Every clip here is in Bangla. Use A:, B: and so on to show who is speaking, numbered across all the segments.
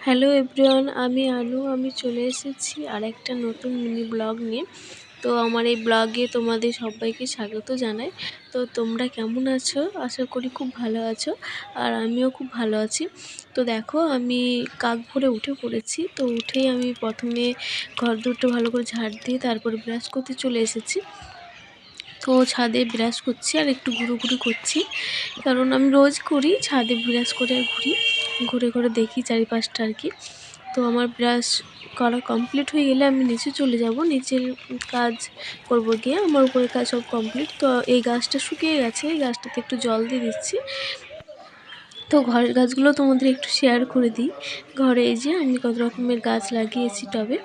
A: হ্যালো এভরিওয়ান, আমি আনু। আমি চলে এসেছি আরেকটা নতুন মিনি ব্লগ নিয়ে। তো আমার এই ব্লগে তোমাদের সবাইকে স্বাগত জানাই। তো তোমরা কেমন আছো? আশা করি খুব ভালো আছো, আর আমিও খুব ভালো আছি। তো দেখো, আমি কাক ভোরে উঠে পড়েছি। তো উঠেই আমি প্রথমে ঘর দুটো ভালো করে ঝাড় দিয়ে তারপরে ব্রাশ করতে চলে এসেছি। তো ছাদে ব্রাশ করছি আর একটু ঘুরোঘুরি করছি, কারণ আমি রোজ করি, ছাদে ব্রাশ করে আর ঘুরি, ঘুরে ঘুরে দেখি চারিপাশটা আর কি। তো আমার ব্রাশ করা কমপ্লিট হয়ে গেলে আমি নিচে চলে যাব, নিচের কাজ করব গিয়ে। আমার উপরের কাজ সব কমপ্লিট। তো এই গাছটা শুকিয়ে গেছে, এই গাছটাতে একটু জল দিয়ে দিচ্ছি। তো ঘরের গাছগুলো তোমাদের একটু শেয়ার করে দিই। ঘরে এই যে আমি কত রকমের গাছ লাগিয়েছি টবে।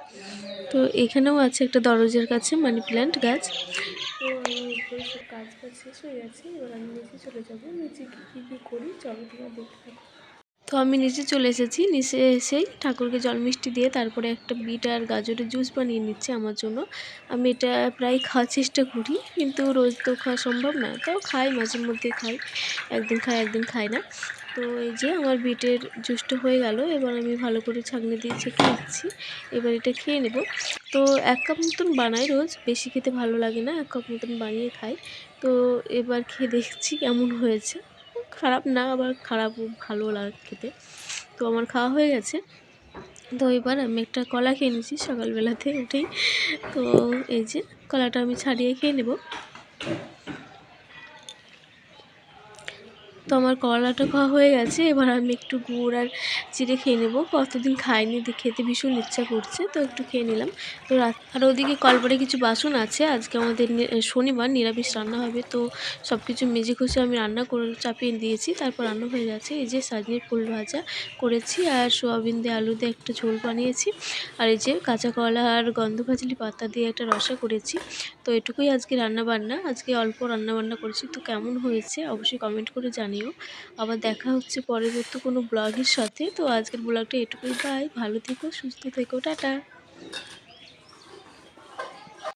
A: তো এখানেও আছে একটা দরজার কাছে মানি প্ল্যান্ট গাছ। তো আমার উপরে সব কাজ শেষ হয়ে গেছে, এবার আমি নিচে চলে যাব। নিচে কী কী করি চলো তোমরা দেখতে থাকো। তো আমি নিচে চলে এসেছি। নিচে এসেই ঠাকুরকে জল মিষ্টি দিয়ে তারপরে একটা বিট আর গাজরের জুস বানিয়ে নিচ্ছি আমার জন্য। আমি এটা প্রায় খাওয়ার চেষ্টা করি, কিন্তু রোজ তো খাওয়া সম্ভব না, তাও খাই, মাঝে মধ্যে খাই, একদিন খাই একদিন খাই না। তো এই যে আমার বিটের জুসটা হয়ে গেল, এবার আমি ভালো করে ছাঁকনি দিয়ে ছেঁকে নিচ্ছি। এবার এটা খেয়ে নেব। তো 1 কাপ মতন বানাই রোজ, বেশি খেতে ভালো লাগে না, 1 কাপ মতন বানিয়ে খাই। তো এবার খেয়ে দেখছি কেমন হয়েছে। খারাপ না, আবার খারাপও ভালো লাগে খেতে। তো আমার খাওয়া হয়ে গেছে। তো এবার আমি একটা কলা খেয়ে নিয়েছি সকালবেলাতে উঠেই। তো এই যে কলাটা আমি ছাড়িয়ে খেয়ে নেব। তো আমার কলাটা খাওয়া হয়ে গেছে। এবার আমি একটু গুড় আর চিড়ে খেয়ে নেব। কতদিন খাইনি, খেতে ভীষণ ইচ্ছা করছে, তো একটু খেয়ে নিলাম। তো আর ওদিকে কলপারে কিছু বাসন আছে। আজকে আমাদের শনিবার, নিরামিষ রান্না হবে। তো সব কিছু মেজে ঘষে আমি রান্না করে চাপিয়ে দিয়েছি, তারপর রান্না হয়ে গেছে। এই যে সজনের ফুল ভাজা করেছি, আর সোয়াবিন দিয়ে আলু দিয়ে একটা ঝোল বানিয়েছি, আর এই যে কাঁচা কলা আর গন্ধভাজলি পাতা দিয়ে একটা রসা করেছি। তো এটুকুই আজকে রান্নাবান্না। আজকে অল্প রান্নাবান্না করেছি। তো কেমন হয়েছে অবশ্যই কমেন্ট করে জানিও। আবার দেখা হচ্ছে পরবর্তী কোনো ব্লগের সাথে। তো আজকের ব্লগটা এটুকুই। বাই, ভালো থেকো, সুস্থ থেকো, টাটা।